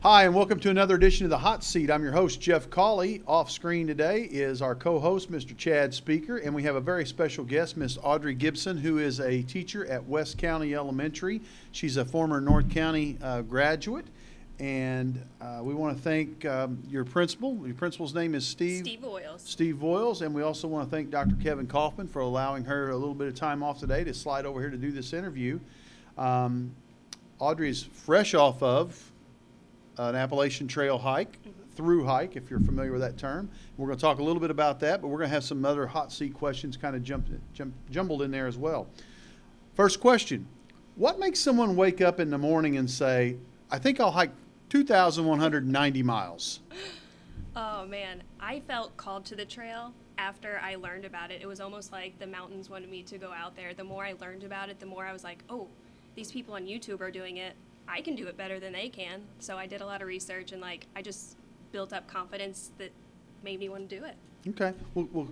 Hi, and welcome to another edition of the Hot Seat. I'm your host, Jeff Cawley. Off screen today is our co-host, Mr. Chad Speaker, and we have a very special guest, Miss Audrey Gibson, who is a teacher at West County Elementary. She's a former North County graduate, and we want to thank your principal. Your principal's name is Steve Voiles. Steve Voiles, and we also want to thank Dr. Kevin Kaufman for allowing her a little bit of time off today to slide over here to do this interview. Audrey is fresh off of an Appalachian Trail hike, through hike, if you're familiar with that term. We're going to talk a little bit about that, but we're going to have some other hot seat questions kind of jumbled in there as well. First question, what makes someone wake up in the morning and say, I think I'll hike 2,190 miles? Oh man, I felt called to the trail after I learned about it. It was almost like the mountains wanted me to go out there. The more I learned about it, the more I was like, oh, these people on YouTube are doing it. I can do it better than they can. So I did a lot of research and I just built up confidence that made me want to do it. Okay. Well,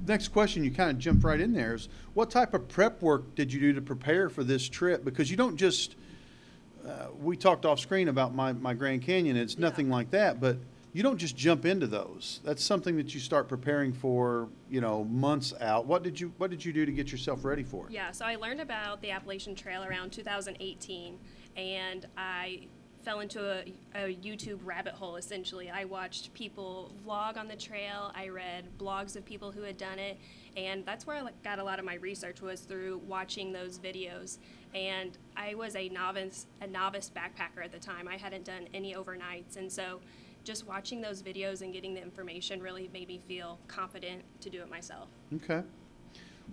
next question, you kind of jumped right in there, is what type of prep work did you do to prepare for this trip? Because you don't just, we talked off screen about my Grand Canyon. It's nothing like that, but you don't just jump into those. That's something that you start preparing for, months out. What did you do to get yourself ready for it? Yeah, so I learned about the Appalachian Trail around 2018, and I fell into a YouTube rabbit hole, essentially. I watched people vlog on the trail. I read blogs of people who had done it, and that's where I got a lot of my research, was through watching those videos. And I was a novice backpacker at the time. I hadn't done any overnights, and so just watching those videos and getting the information really made me feel confident to do it myself. Okay.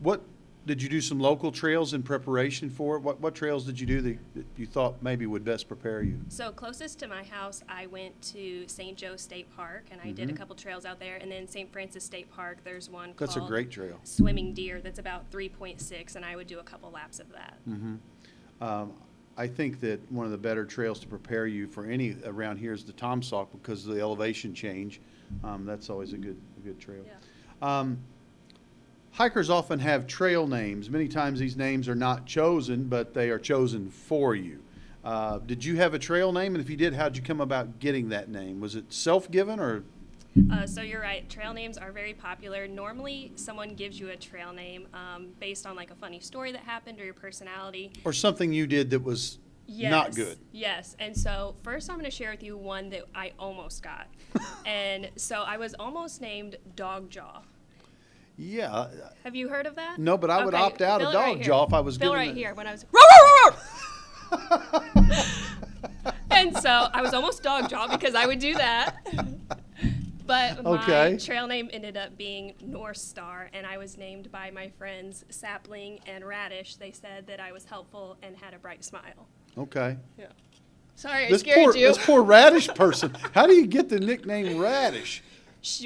What did you do, some local trails in preparation for it? What trails did you do that you thought maybe would best prepare you? So closest to my house, I went to St. Joe State Park, and I did a couple trails out there. And then St. Francis State Park, there's one That's called a great trail. Swimming Deer that's about 3.6, and I would do a couple laps of that. I think that one of the better trails to prepare you for any around here is the Tom Sauk, because of the elevation change. That's always a good trail. Yeah. Hikers often have trail names. Many times these names are not chosen, but they are chosen for you. Did you have a trail name? And if you did, how did you come about getting that name? Was it self-given or? So you're right. Trail names are very popular. Normally, someone gives you a trail name based on a funny story that happened or your personality. Or something you did that was not good. Yes. And so first I'm going to share with you one that I almost got. And so I was almost named Dog Jaw. Yeah. Have you heard of that? No, but I would opt out of Dog Jaw if I was given right it. here when I was and so I was almost Dog Jaw because I would do that. But my trail name ended up being North Star, and I was named by my friends Sapling and Radish. They said that I was helpful and had a bright smile. Okay. Yeah. Sorry, I scared you. This poor Radish person. How do you get the nickname Radish?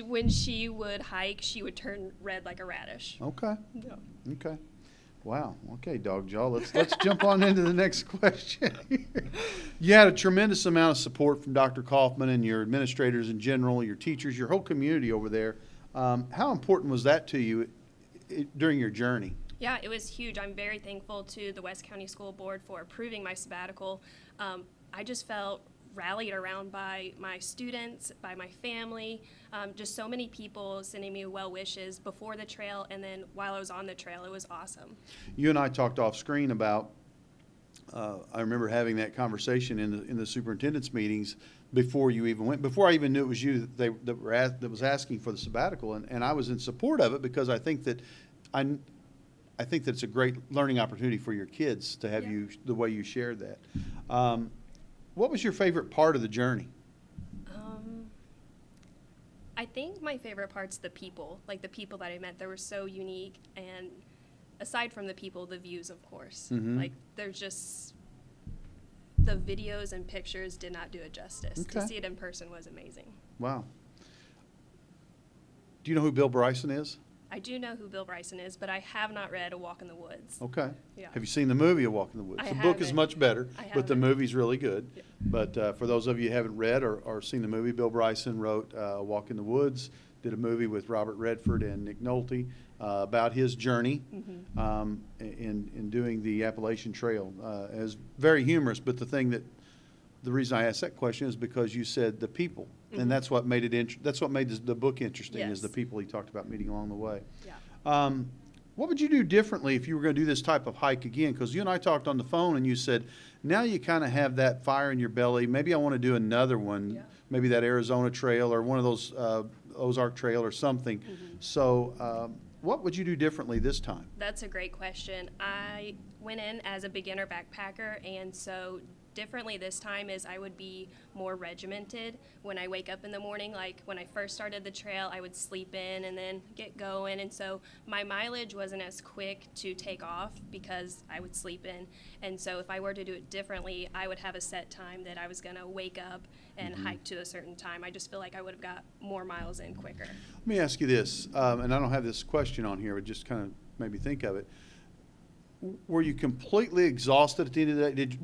When she would hike, she would turn red like a radish. Okay. Yeah. Okay. Wow. Okay, Dog Jaw. Let's jump on into the next question. You had a tremendous amount of support from Dr. Kaufman and your administrators in general, your teachers, your whole community over there. How important was that to you during your journey? Yeah, it was huge. I'm very thankful to the West County School Board for approving my sabbatical. I just felt rallied around by my students, by my family, just so many people sending me well wishes before the trail, and then while I was on the trail. It was awesome. You and I talked off screen about, I remember having that conversation in the superintendent's meetings before you even went, before I even knew it was you that was asking for the sabbatical, and I was in support of it because I think that it's a great learning opportunity for your kids to have you, the way you shared that. What was your favorite part of the journey? I think my favorite part's the people, the people that I met. They were so unique, and aside from the people, the views, of course. There's just, the videos and pictures did not do it justice. Okay. To see it in person was amazing. Wow. Do you know who Bill Bryson is? I do know who Bill Bryson is, but I have not read A Walk in the Woods. Okay. Yeah. Have you seen the movie A Walk in the Woods? The book is much better, but the movie's really good. Yeah. But for those of you who haven't read or seen the movie, Bill Bryson wrote A Walk in the Woods, did a movie with Robert Redford and Nick Nolte about his journey in doing the Appalachian Trail. It was very humorous, but the thing that the reason I asked that question is because you said the people, and that's what made it. That's what made the book interesting. Yes. Is the people he talked about meeting along the way. Yeah. What would you do differently if you were going to do this type of hike again? Because you and I talked on the phone, and you said now you kind of have that fire in your belly. Maybe I want to do another one. Yeah. Maybe that Arizona Trail or one of those Ozark Trail or something. So, what would you do differently this time? That's a great question. I went in as a beginner backpacker, and so differently this time is I would be more regimented when I wake up in the morning. Like when I first started the trail, I would sleep in and then get going, and so my mileage wasn't as quick to take off because I would sleep in. And so if I were to do it differently, I would have a set time that I was going to wake up and hike to a certain time. I just feel like I would have got more miles in quicker. Let me ask you this, and I don't have this question on here, but just kind of made me think of it. Were you completely exhausted at the end of the day?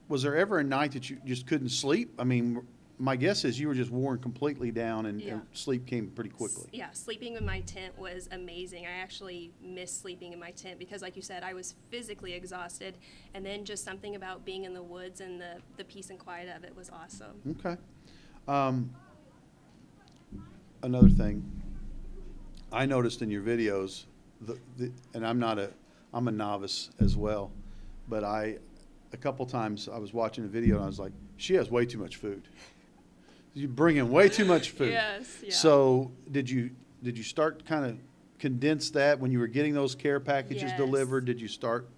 Was there ever a night that you just couldn't sleep? I mean, my guess is you were just worn completely down and sleep came pretty quickly. Yeah, sleeping in my tent was amazing. I actually missed sleeping in my tent because, like you said, I was physically exhausted, and then just something about being in the woods and the peace and quiet of it was awesome. Okay. Another thing, I noticed in your videos, and I'm a novice as well, but a couple times I was watching a video and I was like, she has way too much food. You bring in way too much food. Yes. Yeah. So did you start kind of condense that when you were getting those care packages Yes. delivered? Did you start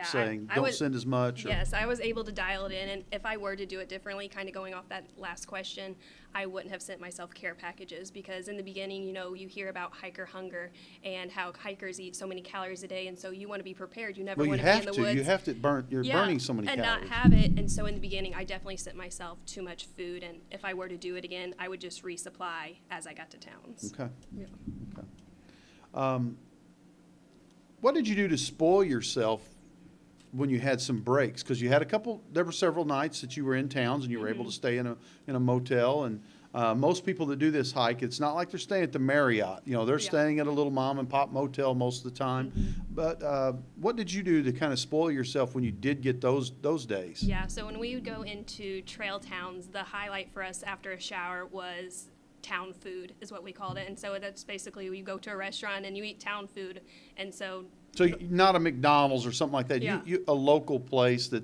saying don't send as much? Or? Yes, I was able to dial it in, and if I were to do it differently, kind of going off that last question, I wouldn't have sent myself care packages because in the beginning, you hear about hiker hunger and how hikers eat so many calories a day, and so you want to be prepared. You never want to be in the woods. You have to burn. You're burning so many and calories. not have it. And so in the beginning, I definitely sent myself too much food, and if I were to do it again, I would just resupply as I got to towns. Okay. Yeah. Okay. What did you do to spoil yourself when you had some breaks? Because there were several nights that you were in towns and you were able to stay in a motel. And most people that do this hike, it's not like they're staying at the Marriott. They're staying at a little mom and pop motel most of the time. But what did you do to kind of spoil yourself when you did get those days? Yeah, so when we would go into trail towns, the highlight for us after a shower was town food is what we called it. And so that's basically you go to a restaurant and you eat town food. And so not a McDonald's or something like that. Yeah. A local place that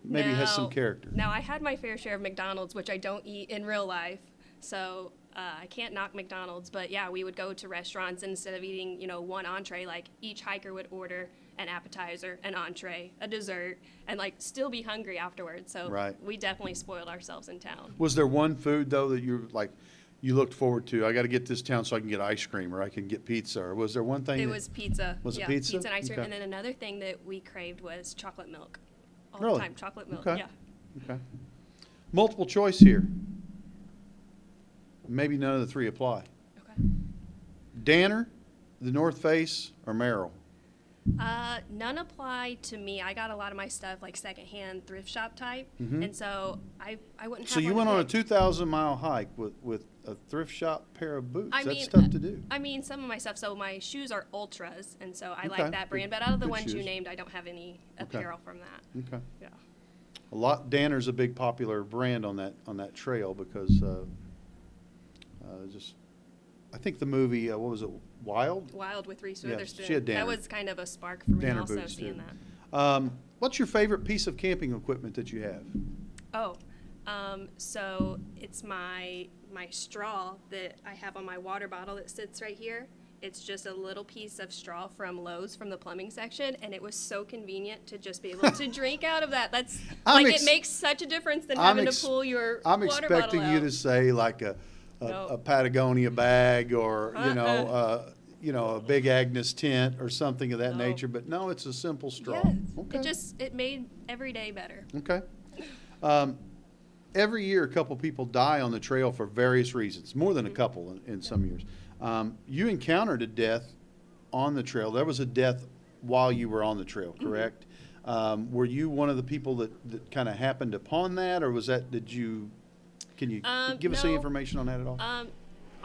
maybe has some character. Now, I had my fair share of McDonald's, which I don't eat in real life. So I can't knock McDonald's. But yeah, we would go to restaurants, and instead of eating, one entree, like each hiker would order an appetizer, an entree, a dessert, and still be hungry afterwards. So we definitely spoiled ourselves in town. Was there one food though that you looked forward to? I got to get this town so I can get ice cream or I can get pizza. Or was there one thing? It was pizza. Was it pizza? Pizza and ice cream. Okay. And then another thing that we craved was chocolate milk. All Really? the time, chocolate milk. Okay. Yeah. Okay. Multiple choice here. Maybe none of the three apply. Okay. Danner, the North Face, or Merrill? None apply to me. I got a lot of my stuff secondhand thrift shop type, and so I wouldn't have. So you went on a 2,000-mile hike with a thrift shop pair of boots. That's tough to do. I mean, some of my stuff. So my shoes are Ultras, and so I Okay. like that brand. But out of the Good ones you shoes. named, I don't have any apparel from that. Okay. Yeah. Danner's a big popular brand on that trail because I think the movie what was it, Wild? Wild with Reese Yeah, Witherspoon. she had Danner. That was kind of a spark for me Danner also boots, seeing too. that. What's your favorite piece of camping equipment that you have? So it's my straw that I have on my water bottle that sits right here. It's just a little piece of straw from Lowe's from the plumbing section, and it was so convenient to just be able to drink out of that. That's it makes such a difference than having to pull your I'm water expecting bottle you out. to say a Patagonia bag or a Big Agnes tent or something of that nature, but no, it's a simple straw. Yes. Okay. It made every day better. Okay. Every year, a couple people die on the trail for various reasons, more than a couple in some years. You encountered a death on the trail. There was a death while you were on the trail, correct? Were you one of the people that kind of happened upon that, or was that, can you give us any No. information on that at all?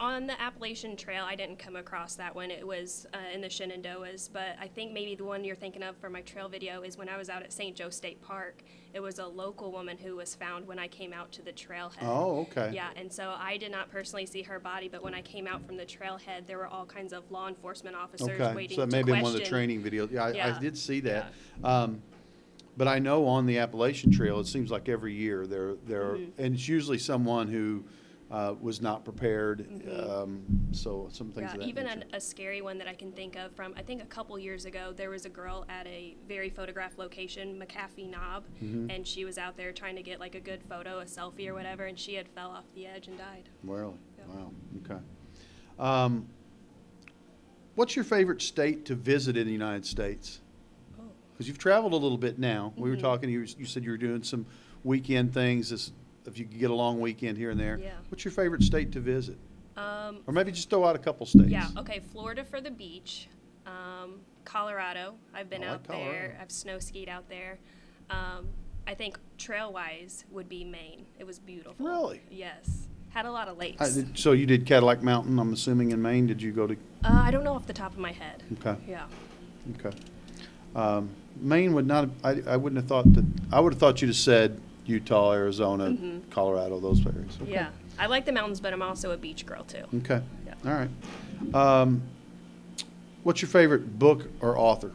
On the Appalachian Trail, I didn't come across that one. It was in the Shenandoahs, but I think maybe the one you're thinking of for my trail video is when I was out at St. Joe State Park. It was a local woman who was found when I came out to the trailhead. Oh, okay. Yeah, and so I did not personally see her body, but when I came out from the trailhead, there were all kinds of law enforcement officers Okay, waiting so that to may have been question. one of the training videos. Yeah, I Yeah. did see that. But I know on the Appalachian Trail, it seems like every year there, and it's usually someone who was not prepared. So some things of that Even nature. a scary one that I can think of from, I think a couple years ago, there was a girl at a very photographed location, McAfee Knob, and she was out there trying to get like a good photo, a selfie or whatever, and she had fell off the edge and died. Really? Yep. Wow. Okay. What's your favorite state to visit in the United States? Because you've traveled a little bit now. We were talking, you said you were doing some weekend things, if you could get a long weekend here and there. Yeah. What's your favorite state to visit? Or maybe just throw out a couple states. Yeah, okay, Florida for the beach. Colorado, I've been I like out there. Colorado. I've snow skied out there. I think trail-wise would be Maine. It was beautiful. Really? Yes. Had a lot of lakes. So you did Cadillac Mountain, I'm assuming, in Maine. Did you go to? I don't know off the top of my head. Okay. Yeah. Okay. Maine would not. I wouldn't have thought that. I would have thought you'd have said Utah, Arizona, Colorado, those areas. Okay. Yeah. I like the mountains, but I'm also a beach girl, too. Okay. Yeah. All right. What's your favorite book or author?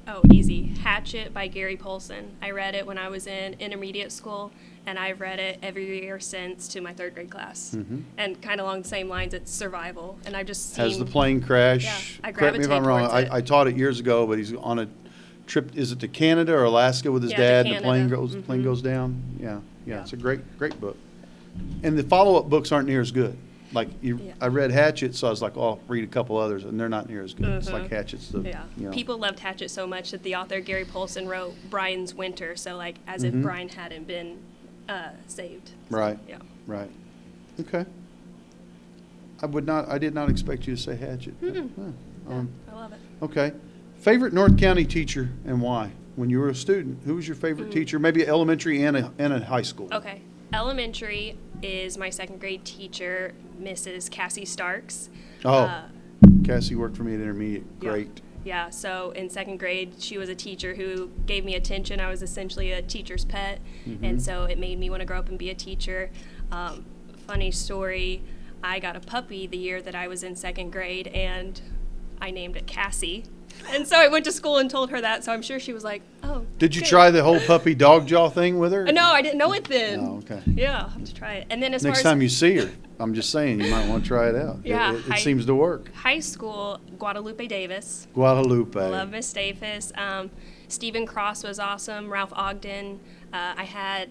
Oh, easy. Hatchet by Gary Polson. I read it when I was in intermediate school, and I've read it every year since to my third grade class. And kind of along the same lines, it's survival. And I've just seen... Has the plane crash? Yeah, I Correct me if I'm wrong. gravitate towards it. I taught it years ago, but he's on a trip. Is it to Canada or Alaska with his Yeah, to dad? And the Canada. plane goes down. Yeah. Yeah. It's a great book. And the follow-up books aren't near as good. Like Yeah. I read Hatchet, so I was like, oh, I'll read a couple others, and they're not near as good. It's like Hatchet's the. Yeah. You know. People loved Hatchet so much that the author Gary Polson wrote Brian's Winter, so like as if Brian hadn't been saved. So, Right. Yeah. Right. Okay. I did not expect you to say Hatchet. Yeah, Um, I love it. Okay. Favorite North County teacher and why? When you were a student, who was your favorite teacher? Maybe elementary and a high school. Okay. Elementary is my second grade teacher, Mrs. Cassie Starks. Oh, Cassie worked for me at intermediate. Yeah. Great. Yeah, so in second grade, she was a teacher who gave me attention. I was essentially a teacher's pet, and so it made me want to grow up and be a teacher. Funny story, I got a puppy the year that I was in second grade, and I named it Cassie. And so I went to school and told her that, so I'm sure she was like, oh. Did you good. try the whole puppy dog jaw thing with her? No, I didn't know it then. Oh, okay. Yeah, I'll have to try it. And then as Next far as time you see her, I'm just saying, you might want to try it out. Yeah, It seems to work. high school, Guadalupe Davis. Guadalupe. Love Miss Davis. Stephen Cross was awesome. Ralph Ogden. I had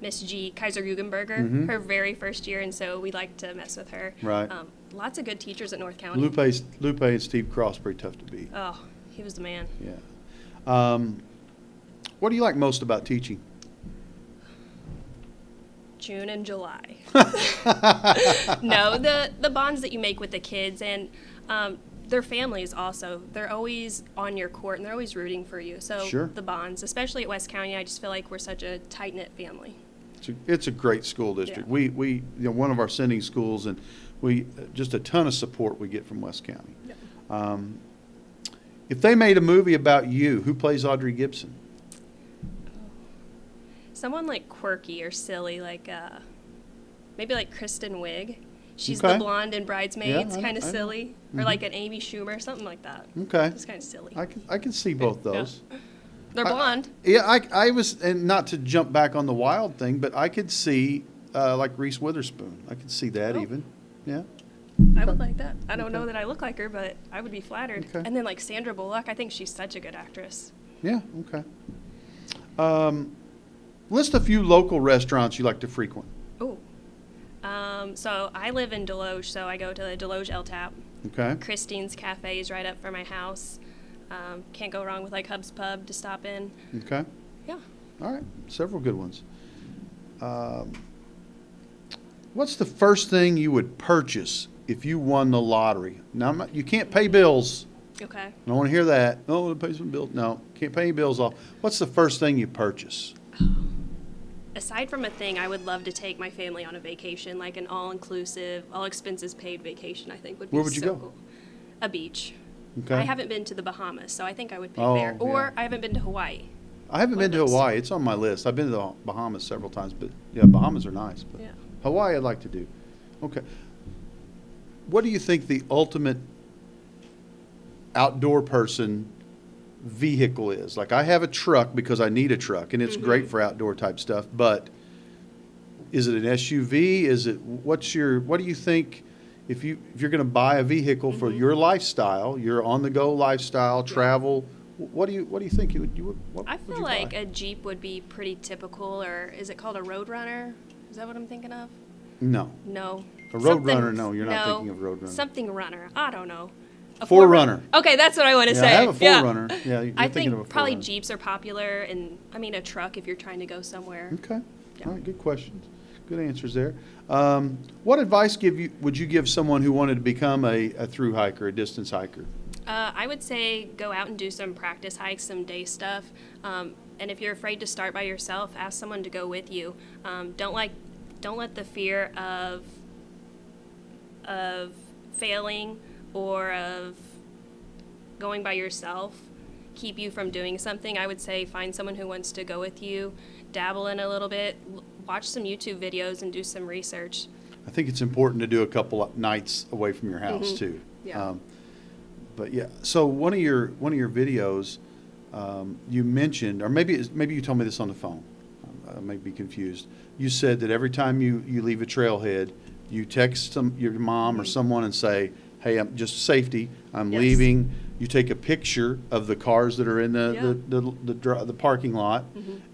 Miss G. Kaiser Guggenberger, her very first year, and so we liked to mess with her. Right. Lots of good teachers at North County. Lupe and Steve Cross pretty tough to beat. Oh, he was the man. Yeah. What do you like most about teaching? June and July. No, the bonds that you make with the kids and their families also. They're always on your court and they're always rooting for you. So Sure. the bonds, especially at West County, I just feel like we're such a tight-knit family. It's a great school district. Yeah. We one of our sending schools, and we just a ton of support we get from West County. Yep. If they made a movie about you, who plays Audrey Gibson? Someone like quirky or silly, like maybe like Kristen Wiig. She's Okay. the blonde in Bridesmaids, Yeah, kind of I know. silly, or like an Amy Schumer, something like that. Okay. Just kind of silly. I can see both those. They're blonde. Yeah, I was, and not to jump back on the wild thing, but I could see like Reese Witherspoon. I could see that Oh. even. Yeah. I would like that. I don't know that I look like her, but I would be flattered. Okay. And then like Sandra Bullock, I think she's such a good actress. Yeah. Okay. List a few local restaurants you like to frequent. Oh. So I live in Deloge, so I go to the Deloge El Tap. Okay. Christine's Cafe is right up from my house. Can't go wrong with like Hub's Pub to stop in. Okay. Yeah. All right. Several good ones. What's the first thing you would purchase if you won the lottery? Now, you can't pay bills. Okay. I don't want to hear that. Oh, I'll pay some bills. No, can't pay any bills off. What's the first thing you purchase? aside from a thing, I would love to take my family on a vacation, like an all-inclusive, all expenses paid vacation. I think would be Where would you so go? cool. A beach. Okay. I haven't been to the Bahamas, so I think I would pick Oh, there. Or yeah. I haven't been to Hawaii. I haven't One been of to those. Hawaii. It's on my list. I've been to the Bahamas several times, but yeah, Bahamas are nice. But Yeah. Hawaii, I'd like to do. Okay. What do you think the ultimate outdoor person vehicle is? Like, I have a truck because I need a truck, and it's great for outdoor type stuff. But is it an SUV? Is it what do you think? If you're going to buy a vehicle for your lifestyle, your on-the-go lifestyle, travel, what do you think what I would feel you like buy? a Jeep would be pretty typical, or is it called a Roadrunner? Is that what I'm thinking of? No. No. A Something- Roadrunner, no, you're not no, thinking of Roadrunner. Something runner. I don't know. A 4Runner. Okay, that's what I want to Yeah, say. I have a 4Runner. Yeah, you're I thinking of a think probably 4Runner. Jeeps are popular, and I mean a truck if you're trying to go somewhere. Okay. Yeah. All right, good questions. Good answers there. What advice would you give someone who wanted to become a through hiker, a distance hiker? I would say go out and do some practice hikes, some day stuff. And if you're afraid to start by yourself, ask someone to go with you. Don't let the fear of failing or of going by yourself keep you from doing something. I would say find someone who wants to go with you, dabble in a little bit, watch some YouTube videos and do some research. I think it's important to do a couple of nights away from your house too. Yeah. But yeah, so one of your videos, you mentioned, or maybe you told me this on the phone. I may be confused. You said that every time you leave a trailhead, you text your mom or someone and say, "Hey, I'm just safety. I'm Yes. leaving." You take a picture of the cars that are in the parking lot,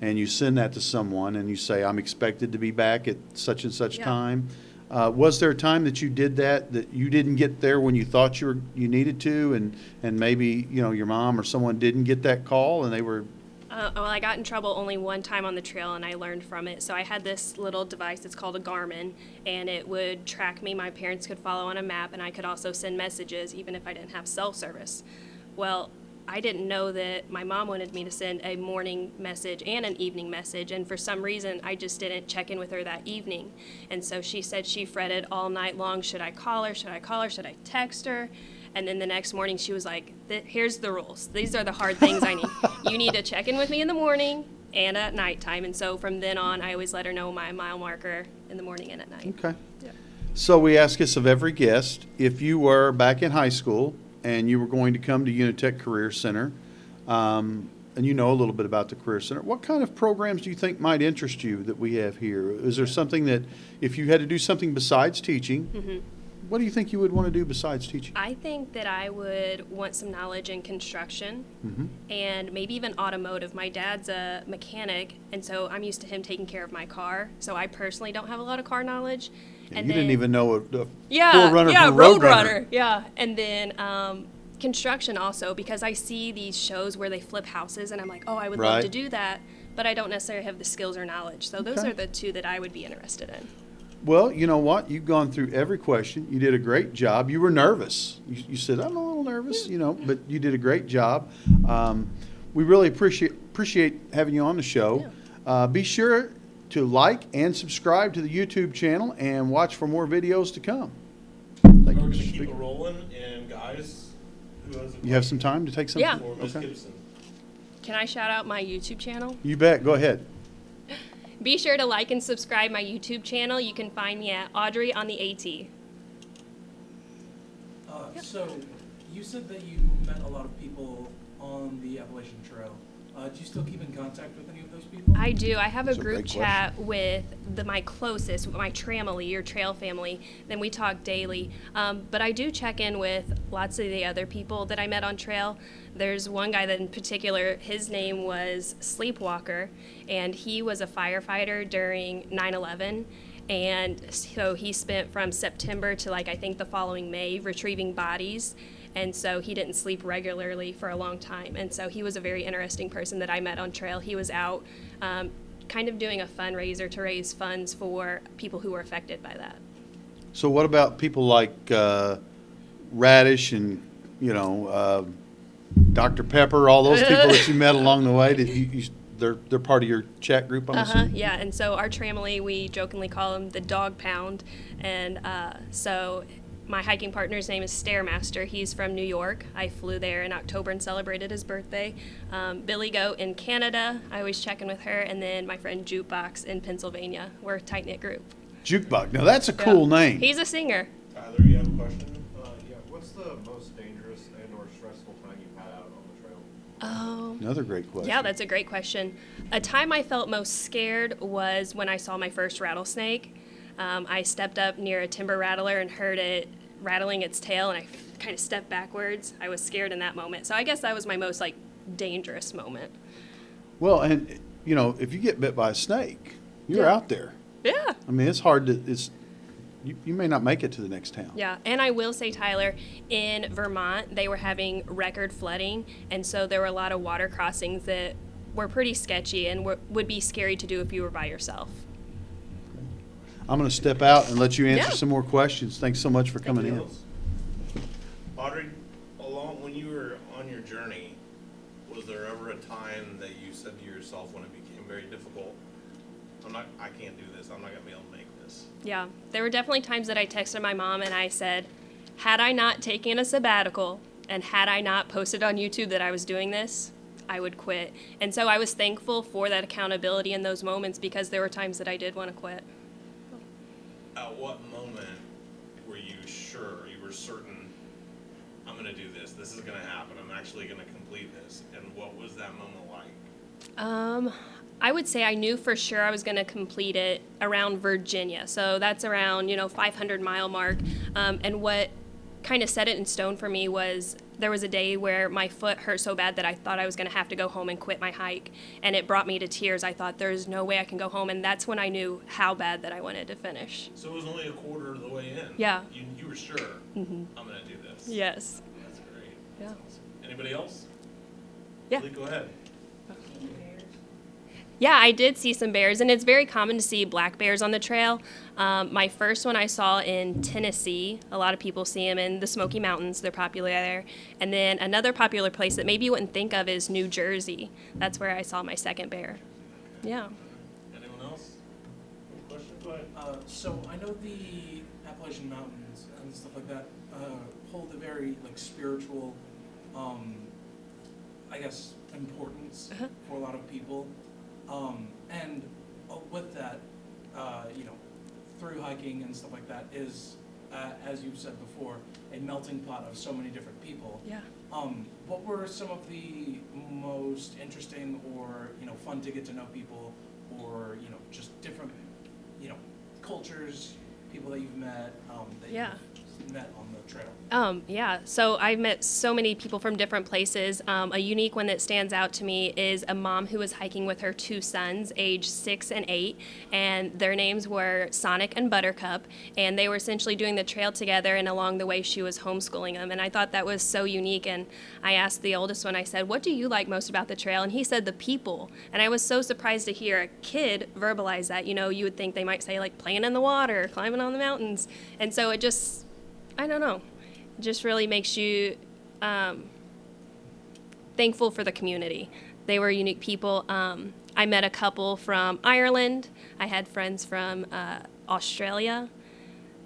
and you send that to someone, and you say, "I'm expected to be back at such and such Yeah. time." Was there a time that you did that you didn't get there when you thought you needed to, and maybe your mom or someone didn't get that call and they were? Well, I got in trouble only one time on the trail, and I learned from it. So I had this little device. It's called a Garmin, and it would track me. My parents could follow on a map, and I could also send messages even if I didn't have cell service. Well, I didn't know that my mom wanted me to send a morning message and an evening message, and for some reason, I just didn't check in with her that evening. And so she said she fretted all night long, should I call her, should I call her, should I text her? And then the next morning, she was like, here's the rules. These are the hard things I need. You need to check in with me in the morning and at nighttime. And so from then on, I always let her know my mile marker in the morning and at night. Okay. Yeah. So we ask this of every guest: if you were back in high school and you were going to come to UniTec Career Center, and you know a little bit about the Career Center, what kind of programs do you think might interest you that we have here? Is there something that, if you had to do something besides teaching, what do you think you would want to do besides teaching? I think that I would want some knowledge in construction and maybe even automotive. My dad's a mechanic, and so I'm used to him taking care of my car. So I personally don't have a lot of car knowledge. You didn't even know a 4Runner Yeah, from a Roadrunner. Roadrunner. Yeah, and then construction also, because I see these shows where they flip houses, and I'm like, oh, I would love to Right. do that, but I don't necessarily have the skills or knowledge. So those Okay. are the two that I would be interested in. Well, you know what? You've gone through every question. You did a great job. You were nervous. You said, "I'm a little nervous," but you did a great job. We really appreciate having you on the show. Be sure to like and subscribe to the YouTube channel and watch for more videos to come. Thank We're you. going to Mr. keep Speaker. it rolling, and guys, who has a You have some time to take something? Yeah. for Miss Okay. Gibson? Can I shout out my YouTube channel? You bet. Go ahead. Be sure to like and subscribe my YouTube channel. You can find me at Audrey on the AT. So, you said that you met a lot of people on the Appalachian Trail. Do you still keep in contact with any of those people? I do. I have a That's a group great chat with my closest, my tramily or trail family. Then we talk daily. But I do check in with lots of the other people that I met on trail. There's one guy that in particular, his name was Sleepwalker, and he was a firefighter during 9/11. And so he spent from September to I think the following May retrieving bodies. And so he didn't sleep regularly for a long time. And so he was a very interesting person that I met on trail. He was out kind of doing a fundraiser to raise funds for people who were affected by that. So what about people like Radish and, Dr. Pepper, all those people that you met along the way? they're part of your chat group, I'm assuming? Yeah, and so our tramily, we jokingly call him the dog pound. And so my hiking partner's name is Stairmaster. He's from New York. I flew there in October and celebrated his birthday. Billy Goat in Canada, I always check in with her. And then my friend Jukebox in Pennsylvania. We're a tight-knit group. Jukebox. Now, that's a cool name. He's a singer. Tyler, you have a question? Yeah, what's the most dangerous and or stressful time you've had out on the trail? Oh. Another great question. Yeah, that's a great question. A time I felt most scared was when I saw my first rattlesnake. I stepped up near a timber rattler and heard it rattling its tail, and I kind of stepped backwards. I was scared in that moment. So I guess that was my most, dangerous moment. Well, and, if you get bit by a snake, you're Yeah. out there. Yeah. I mean, it's hard to, you may not make it to the next town. Yeah, and I will say, Tyler, in Vermont, they were having record flooding, and so there were a lot of water crossings that were pretty sketchy and would be scary to do if you were by yourself. I'm going to step out and let you answer Yeah. some more questions. Thanks so much for coming in. Anything else? Audrey, when you were on your journey, was there ever a time that you said to yourself when it became very difficult, I can't do this, I'm not gonna be able to make this? Yeah, there were definitely times that I texted my mom and I said, had I not taken a sabbatical and had I not posted on YouTube that I was doing this, I would quit. And so I was thankful for that accountability in those moments because there were times that I did want to quit. At what moment were you sure, you were certain, I'm gonna do this is gonna happen, I'm actually gonna complete this, and what was that moment like? I would say I knew for sure I was going to complete it around Virginia. So that's around, 500-mile mark. And what kind of set it in stone for me was there was a day where my foot hurt so bad that I thought I was going to have to go home and quit my hike. And it brought me to tears. I thought there's no way I can go home. And that's when I knew how bad that I wanted to finish. So it was only a quarter of the way in? Yeah. You were sure, I'm gonna do this? Yes. That's great. Yeah. That's awesome. Anybody else? Yeah. Lee, go ahead. Yeah, I did see some bears, and it's very common to see black bears on the trail. My first one I saw in Tennessee. A lot of people see them in the Smoky Mountains. They're popular there. And then another popular place that maybe you wouldn't think of is New Jersey. That's where I saw my second bear. Yeah. Anyone else? Any question? Go ahead. So I know the Appalachian Mountains and stuff like that hold a very spiritual, I guess, importance for a lot of people. And with that, through hiking and stuff like that is, as you've said before, a melting pot of so many different people. Yeah. What were some of the most interesting or, fun to get to know people or, just different, cultures, people that you've met, that Yeah. you've met on the trail? Yeah, so I've met so many people from different places. A unique one that stands out to me is a mom who was hiking with her two sons, age 6 and 8, and their names were Sonic and Buttercup, and they were essentially doing the trail together, and along the way she was homeschooling them, and I thought that was so unique, and I asked the oldest one, I said, what do you like most about the trail? And he said, the people, and I was so surprised to hear a kid verbalize that. You would think they might say, playing in the water, climbing on the mountains, and so it just, I don't know, just really makes you thankful for the community. They were unique people. I met a couple from Ireland. I had friends from Australia.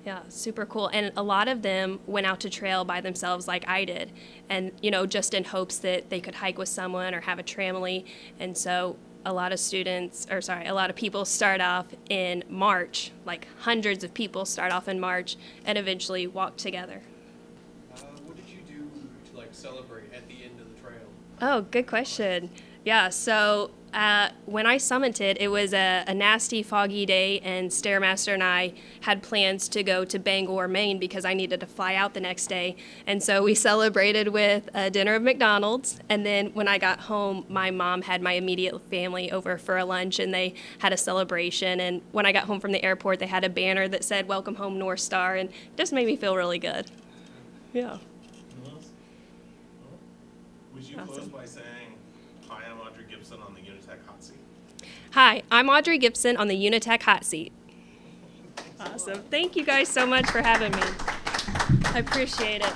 Yeah, super cool. And a lot of them went out to trail by themselves like I did. And, just in hopes that they could hike with someone or have a tramily. And so a lot of people start off in March, hundreds of people start off in March and eventually walk together. What did you do to celebrate at the end of the trail? Oh, good question. Yeah, so when I summited, it was a nasty, foggy day, and Stairmaster and I had plans to go to Bangor, Maine, because I needed to fly out the next day. And so we celebrated with a dinner of McDonald's, and then when I got home, my mom had my immediate family over for a lunch, and they had a celebration. And when I got home from the airport, they had a banner that said, "Welcome home, North Star," and it just made me feel really good. Yeah. Anyone else? No? Would you close Awesome. by saying, hi, I'm Audrey Gibson on the UniTec Hotseat? Hi, I'm Audrey Gibson on the UniTec Hotseat. Awesome. Thank you guys so much for having me. I appreciate it.